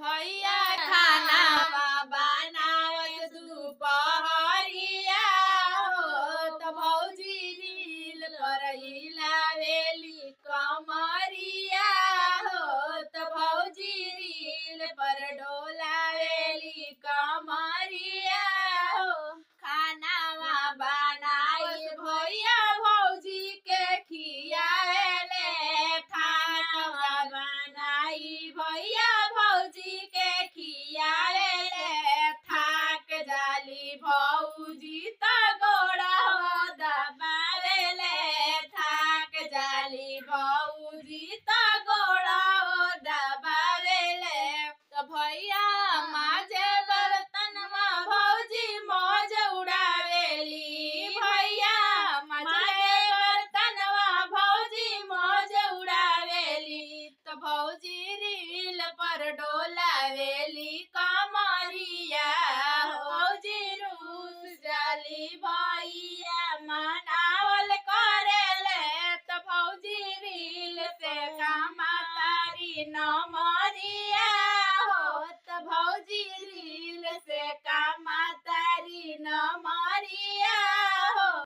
भैया खाना बनावत दुपहरिया हो त भौजी रील पर हिलावेली कमरिया हो त भौजी रील पर डोलावेली कमरिया हो। खानावा बनाई भैया भौजी के खियावेले खानावा बनाई भैया भौजी के खियावेले थाक जाली भौजी त गोड़वा दबावेले थाक जाली भौजी त गोड़वा दबावेले। त भैया माजे बर्तनवा भौजी मौज उड़ावेली भैया माजे बर्तनवा भौजी मौज उड़ावेली त भौजी रील पर डोलावेली कमरिया भौजी रूस जाली भैया मनावल करेले त भौजी रील से कमातारी नमरिया